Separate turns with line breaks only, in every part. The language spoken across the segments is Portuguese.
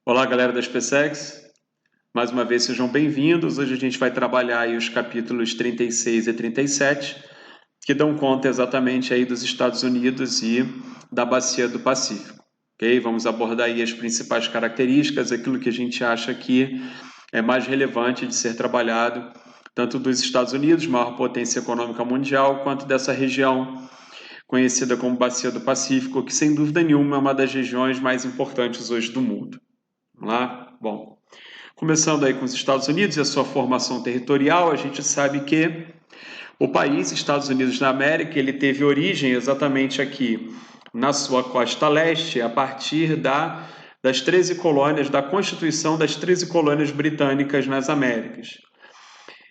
Olá, galera da SpaceX. Mais uma vez, sejam bem-vindos. Hoje a gente vai trabalhar aí os capítulos 36 e 37, que dão conta exatamente aí dos Estados Unidos e da Bacia do Pacífico. Ok? Vamos abordar aí as principais características, aquilo que a gente acha que é mais relevante de ser trabalhado, tanto dos Estados Unidos, maior potência econômica mundial, quanto dessa região conhecida como Bacia do Pacífico, que sem dúvida nenhuma é uma das regiões mais importantes hoje do mundo. Vamos lá? Bom, começando aí com os Estados Unidos e a sua formação territorial, a gente sabe que o país, Estados Unidos da América, ele teve origem exatamente aqui na sua costa leste, a partir das 13 colônias, da constituição das 13 colônias britânicas nas Américas.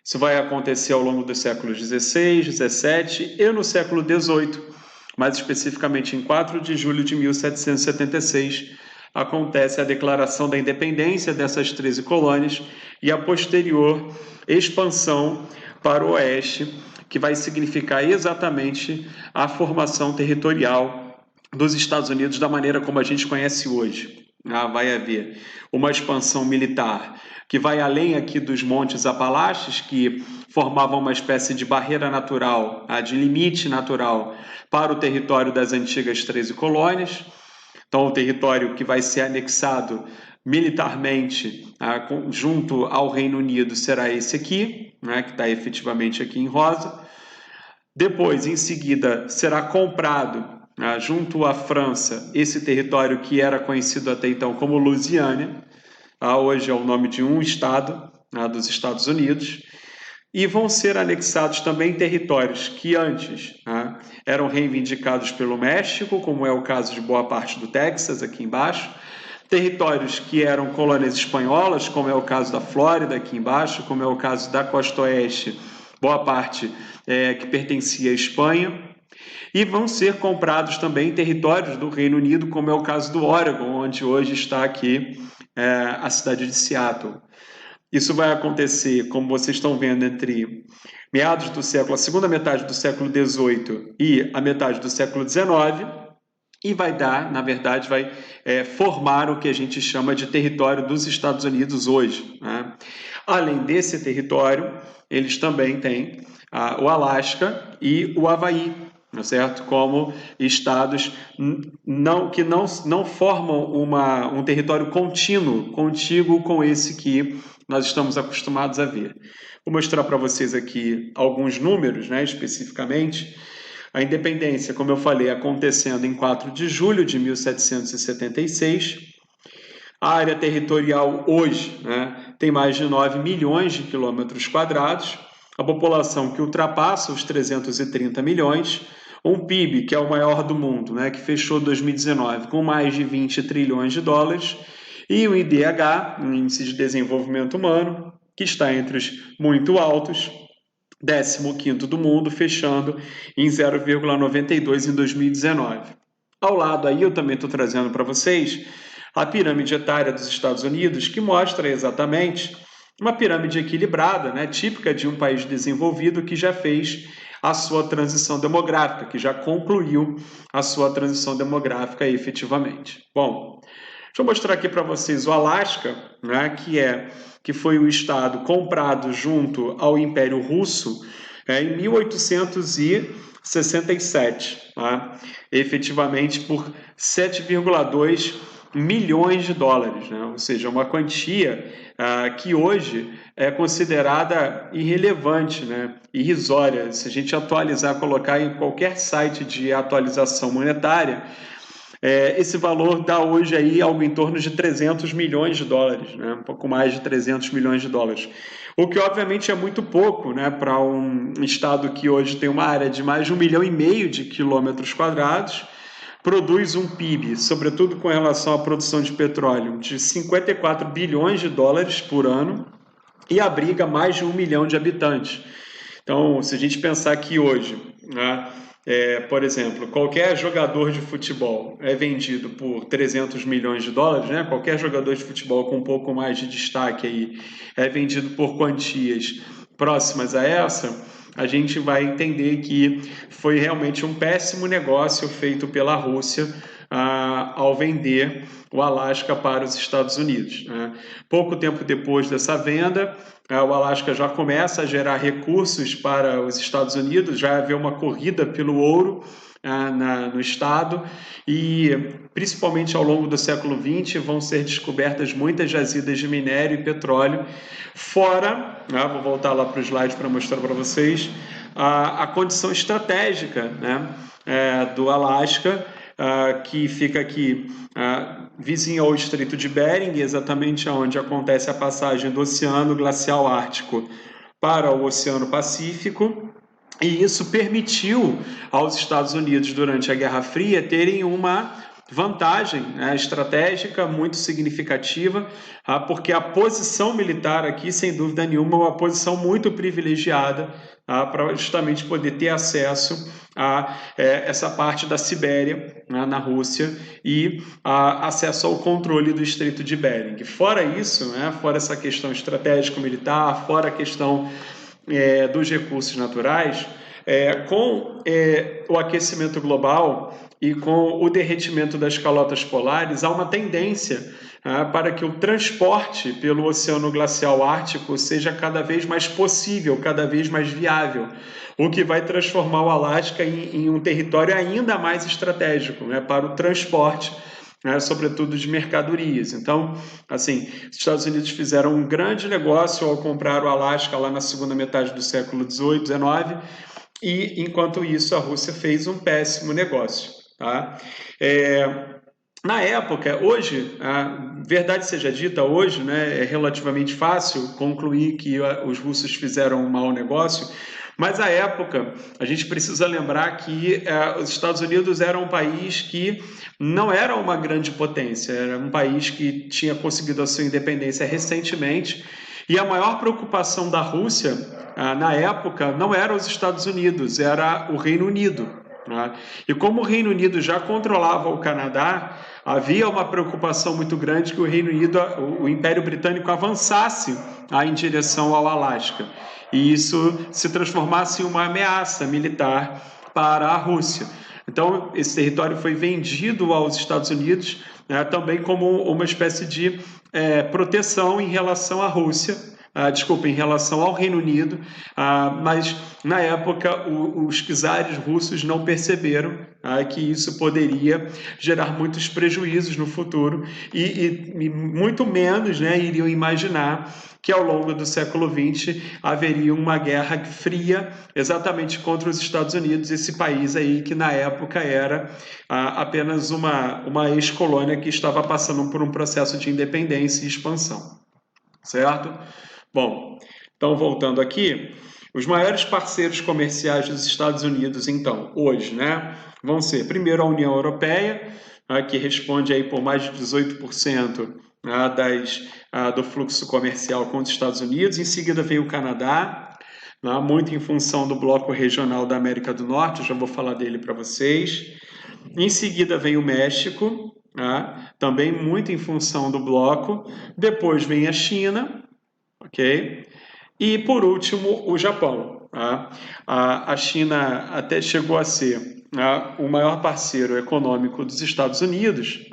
Isso vai acontecer ao longo dos séculos XVI, XVII e no século XVIII, mais especificamente em 4 de julho de 1776, acontece a declaração da independência dessas 13 colônias e a posterior expansão para o oeste, que vai significar exatamente a formação territorial dos Estados Unidos da maneira como a gente conhece hoje. Vai haver uma expansão militar que vai além aqui dos Montes Apalaches, que formavam uma espécie de barreira natural, de limite natural para o território das antigas 13 colônias. Então, o território que vai ser anexado militarmente junto ao Reino Unido será esse aqui, que está efetivamente aqui em rosa. Depois, em seguida, será comprado junto à França esse território que era conhecido até então como Louisiana, hoje é o nome de um estado dos Estados Unidos. E vão ser anexados também territórios que antes eram reivindicados pelo México, como é o caso de boa parte do Texas, aqui embaixo. Territórios que eram colônias espanholas, como é o caso da Flórida, aqui embaixo, como é o caso da costa oeste, boa parte que pertencia à Espanha. E vão ser comprados também territórios do Reino Unido, como é o caso do Oregon, onde hoje está aqui a cidade de Seattle. Isso vai acontecer, como vocês estão vendo, entre meados do século, a segunda metade do século XVIII e a metade do século XIX, e vai dar, na verdade, vai formar o que a gente chama de território dos Estados Unidos hoje. Além desse território, eles também têm o Alasca e o Havaí, certo? Como estados que não formam um território contíguo com esse que nós estamos acostumados a ver. Vou mostrar para vocês aqui alguns números, especificamente. A independência, como eu falei, acontecendo em 4 de julho de 1776. A área territorial hoje tem mais de 9 milhões de quilômetros quadrados, a população que ultrapassa os 330 milhões, um PIB que é o maior do mundo, que fechou 2019 com mais de 20 trilhões de dólares, e o IDH, o Índice de Desenvolvimento Humano, que está entre os muito altos, 15º do mundo, fechando em 0,92 em 2019. Ao lado aí, eu também estou trazendo para vocês a pirâmide etária dos Estados Unidos, que mostra exatamente uma pirâmide equilibrada, típica de um país desenvolvido que já fez a sua transição demográfica, que já concluiu a sua transição demográfica efetivamente. Bom, deixa eu mostrar aqui para vocês o Alasca, que foi o estado comprado junto ao Império Russo em 1867, efetivamente por 7,2 milhões de dólares, ou seja, uma quantia que hoje é considerada irrelevante, irrisória. Se a gente atualizar, colocar em qualquer site de atualização monetária, esse valor dá hoje aí algo em torno de 300 milhões de dólares, um pouco mais de 300 milhões de dólares. O que obviamente é muito pouco para um estado que hoje tem uma área de mais de 1,5 milhão de quilômetros quadrados, produz um PIB, sobretudo com relação à produção de petróleo, de 54 bilhões de dólares por ano e abriga mais de 1 milhão de habitantes. Então, se a gente pensar que hoje, por exemplo, qualquer jogador de futebol é vendido por 300 milhões de dólares, qualquer jogador de futebol com um pouco mais de destaque aí é vendido por quantias próximas a essa, a gente vai entender que foi realmente um péssimo negócio feito pela Rússia ao vender o Alasca para os Estados Unidos. Pouco tempo depois dessa venda, o Alasca já começa a gerar recursos para os Estados Unidos, já havia uma corrida pelo ouro no estado, e principalmente ao longo do século XX vão ser descobertas muitas jazidas de minério e petróleo, fora, vou voltar lá para o slide para mostrar para vocês, a condição estratégica, do Alasca, que fica aqui vizinho ao Estreito de Bering, exatamente onde acontece a passagem do Oceano Glacial Ártico para o Oceano Pacífico, e isso permitiu aos Estados Unidos, durante a Guerra Fria, terem uma vantagem estratégica muito significativa, porque a posição militar aqui, sem dúvida nenhuma, é uma posição muito privilegiada para justamente poder ter acesso a essa parte da Sibéria, na Rússia, e acesso ao controle do Estreito de Bering. Fora isso, fora essa questão estratégico-militar, fora a questão dos recursos naturais, com o aquecimento global e com o derretimento das calotas polares, há uma tendência para que o transporte pelo Oceano Glacial Ártico seja cada vez mais possível, cada vez mais viável, o que vai transformar o Alasca em um território ainda mais estratégico para o transporte, sobretudo de mercadorias. Então, assim, os Estados Unidos fizeram um grande negócio ao comprar o Alasca lá na segunda metade do século XVIII, XIX, e, enquanto isso, a Rússia fez um péssimo negócio. Na época, hoje, verdade seja dita, hoje é relativamente fácil concluir que os russos fizeram um mau negócio, mas à época a gente precisa lembrar que os Estados Unidos era um país que não era uma grande potência, era um país que tinha conseguido a sua independência recentemente, e a maior preocupação da Rússia na época não era os Estados Unidos, era o Reino Unido. E como o Reino Unido já controlava o Canadá, havia uma preocupação muito grande que o Reino Unido, o Império Britânico, avançasse em direção ao Alasca, e isso se transformasse em uma ameaça militar para a Rússia. Então, esse território foi vendido aos Estados Unidos também como uma espécie de proteção em relação à Rússia, em relação ao Reino Unido, mas na época os czares russos não perceberam que isso poderia gerar muitos prejuízos no futuro, e muito menos iriam imaginar que ao longo do século XX haveria uma guerra fria exatamente contra os Estados Unidos, esse país aí que na época era apenas uma ex-colônia que estava passando por um processo de independência e expansão, certo? Bom, então voltando aqui, os maiores parceiros comerciais dos Estados Unidos, então, hoje, vão ser, primeiro, a União Europeia, que responde aí por mais de 18% do fluxo comercial com os Estados Unidos. Em seguida vem o Canadá, muito em função do bloco regional da América do Norte, eu já vou falar dele para vocês. Em seguida vem o México, também muito em função do bloco. Depois vem a China, ok? E por último, o Japão. A China até chegou a ser o maior parceiro econômico dos Estados Unidos,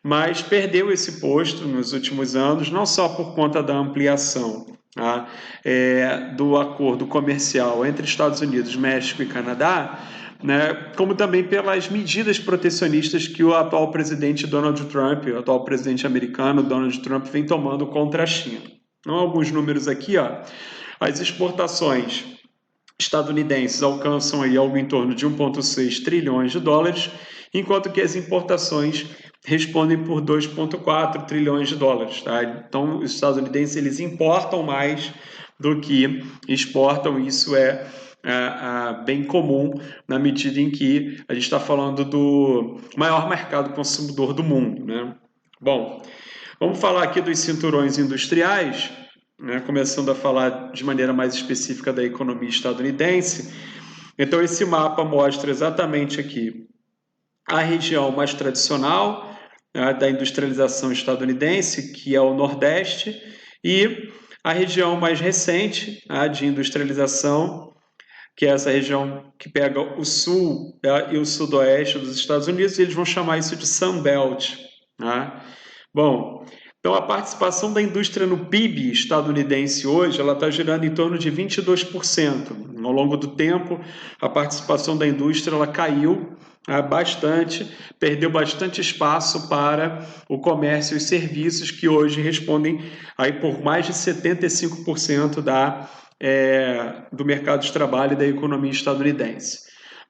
mas perdeu esse posto nos últimos anos, não só por conta da ampliação do acordo comercial entre Estados Unidos, México e Canadá, como também pelas medidas protecionistas que o atual presidente Donald Trump, o atual presidente americano Donald Trump, vem tomando contra a China. Então, alguns números aqui, as exportações estadunidenses alcançam aí algo em torno de 1,6 trilhões de dólares, enquanto que as importações respondem por 2,4 trilhões de dólares. Então, os estadunidenses eles importam mais do que exportam, isso é bem comum na medida em que a gente está falando do maior mercado consumidor do mundo. Bom, vamos falar aqui dos cinturões industriais, começando a falar de maneira mais específica da economia estadunidense. Então, esse mapa mostra exatamente aqui a região mais tradicional da industrialização estadunidense, que é o Nordeste, e a região mais recente de industrialização, que é essa região que pega o sul, tá, e o sudoeste dos Estados Unidos, e eles vão chamar isso de Sun Belt. Tá? Bom, então a participação da indústria no PIB estadunidense hoje, ela está girando em torno de 22%. Ao longo do tempo, a participação da indústria ela caiu bastante, perdeu bastante espaço para o comércio e os serviços, que hoje respondem aí por mais de 75% do mercado de trabalho e da economia estadunidense.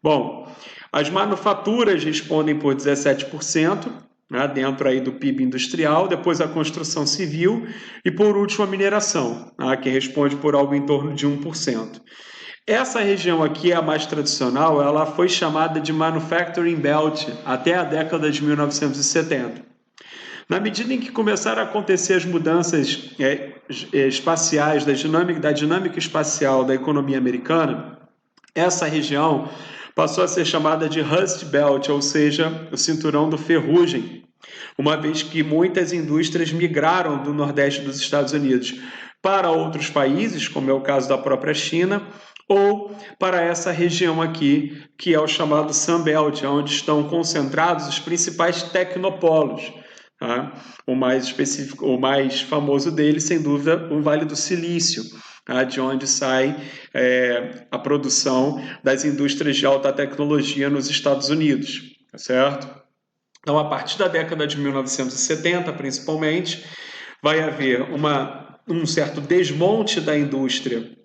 Bom, as manufaturas respondem por 17%, né, dentro aí do PIB industrial, depois a construção civil e, por último, a mineração, né, que responde por algo em torno de 1%. Essa região aqui, a mais tradicional, ela foi chamada de Manufacturing Belt até a década de 1970. Na medida em que começaram a acontecer as mudanças espaciais, da dinâmica espacial da economia americana, essa região passou a ser chamada de Rust Belt, ou seja, o cinturão do ferrugem, uma vez que muitas indústrias migraram do Nordeste dos Estados Unidos para outros países, como é o caso da própria China, ou para essa região aqui, que é o chamado Sun Belt, onde estão concentrados os principais tecnopolos. Tá? O mais específico, o mais famoso deles, sem dúvida, o Vale do Silício, tá? De onde sai a produção das indústrias de alta tecnologia nos Estados Unidos, tá certo? Então, a partir da década de 1970, principalmente, vai haver um certo desmonte da indústria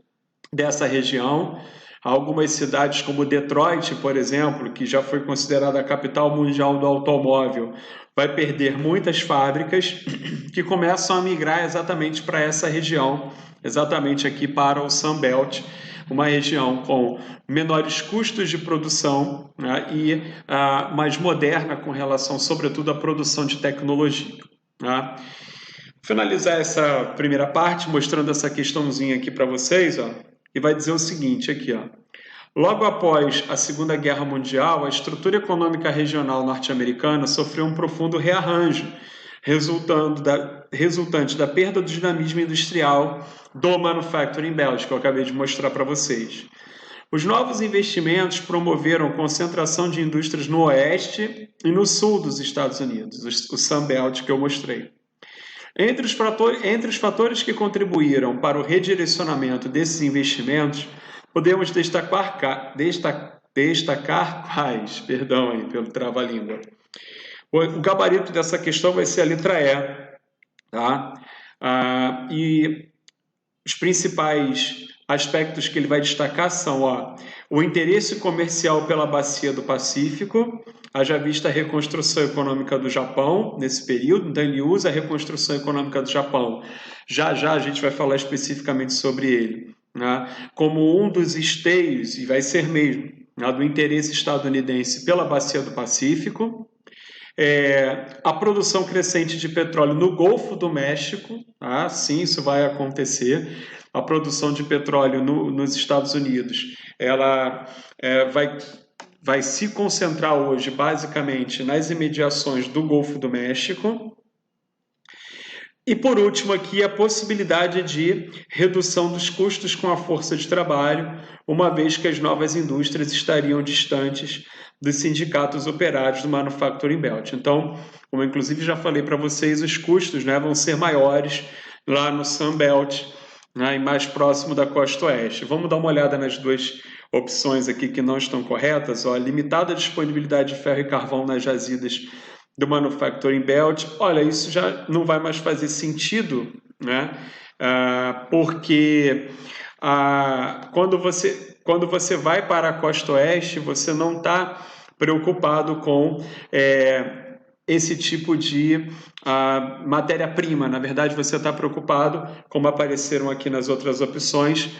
dessa região. Algumas cidades como Detroit, por exemplo, que já foi considerada a capital mundial do automóvel, vai perder muitas fábricas que começam a migrar exatamente para essa região, exatamente aqui para o Sun Belt, uma região com menores custos de produção, né, e mais moderna com relação, sobretudo, à produção de tecnologia. Tá? Finalizar essa primeira parte mostrando essa questãozinha aqui para vocês, ó. E vai dizer o seguinte aqui, ó. Logo após a Segunda Guerra Mundial, a estrutura econômica regional norte-americana sofreu um profundo rearranjo, resultante da perda do dinamismo industrial do Manufacturing Belt, que eu acabei de mostrar para vocês. Os novos investimentos promoveram concentração de indústrias no oeste e no sul dos Estados Unidos, o Sun Belt que eu mostrei. Entre os fatores que contribuíram para o redirecionamento desses investimentos, podemos destacar quais, perdão aí pelo trava-língua. O gabarito dessa questão vai ser a letra E, tá? E os principais aspectos que ele vai destacar são o interesse comercial pela bacia do Pacífico, haja vista a reconstrução econômica do Japão nesse período, então ele usa a reconstrução econômica do Japão. Já a gente vai falar especificamente sobre ele, né, como um dos esteios, e vai ser mesmo, né, do interesse estadunidense pela bacia do Pacífico. A produção crescente de petróleo no Golfo do México, tá? Sim, isso vai acontecer. A produção de petróleo nos Estados Unidos, ela vai se concentrar hoje basicamente nas imediações do Golfo do México. E por último aqui a possibilidade de redução dos custos com a força de trabalho, uma vez que as novas indústrias estariam distantes dos sindicatos operários do Manufacturing Belt. Então, como eu inclusive já falei para vocês, os custos, né, vão ser maiores lá no Sun Belt, né, e mais próximo da costa oeste. Vamos dar uma olhada nas duas opções aqui que não estão corretas. Limitada disponibilidade de ferro e carvão nas jazidas do Manufacturing Belt. Olha, isso já não vai mais fazer sentido, né? Porque quando você vai para a costa oeste, você não está preocupado com esse tipo de matéria-prima. Na verdade, você está preocupado, como apareceram aqui nas outras opções,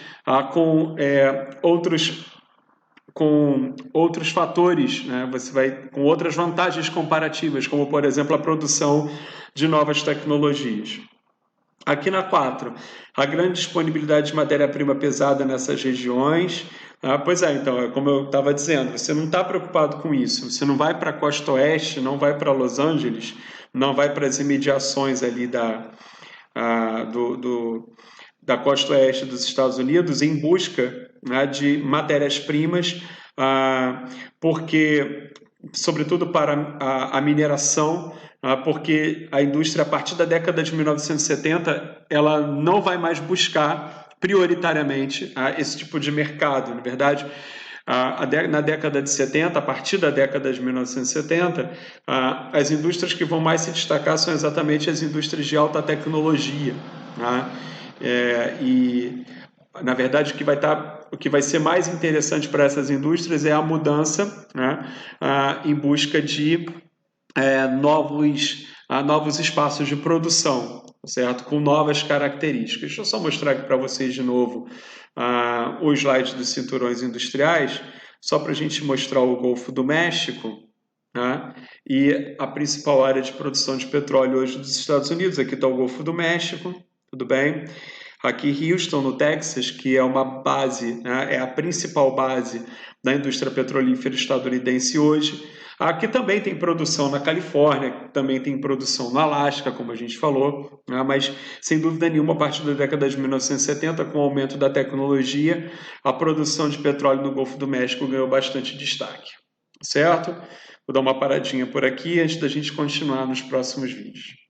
com outros fatores, né? Você vai com outras vantagens comparativas, como, por exemplo, a produção de novas tecnologias. Aqui na 4, a grande disponibilidade de matéria-prima pesada nessas regiões. Pois é, então, como eu estava dizendo, você não está preocupado com isso. Você não vai para a costa oeste, não vai para Los Angeles, não vai para as imediações ali da costa oeste dos Estados Unidos em busca né, de matérias-primas, porque, sobretudo para a mineração, porque a indústria, a partir da década de 1970, ela não vai mais buscar prioritariamente esse tipo de mercado, na verdade. Na década de 70, a partir da década de 1970, as indústrias que vão mais se destacar são exatamente as indústrias de alta tecnologia. E, na verdade, o que vai ser mais interessante para essas indústrias é a mudança, né, em busca de novos espaços de produção, certo? Com novas características. Deixa eu só mostrar aqui para vocês de novo o slide dos cinturões industriais, só para a gente mostrar o Golfo do México, né? E a principal área de produção de petróleo hoje dos Estados Unidos. Aqui está o Golfo do México, tudo bem? Aqui Houston, no Texas, que é uma base, né? É a principal base da indústria petrolífera estadunidense hoje. Aqui também tem produção na Califórnia, também tem produção no Alasca, como a gente falou, né? Mas, sem dúvida nenhuma, a partir da década de 1970, com o aumento da tecnologia, a produção de petróleo no Golfo do México ganhou bastante destaque, certo? Vou dar uma paradinha por aqui antes da gente continuar nos próximos vídeos.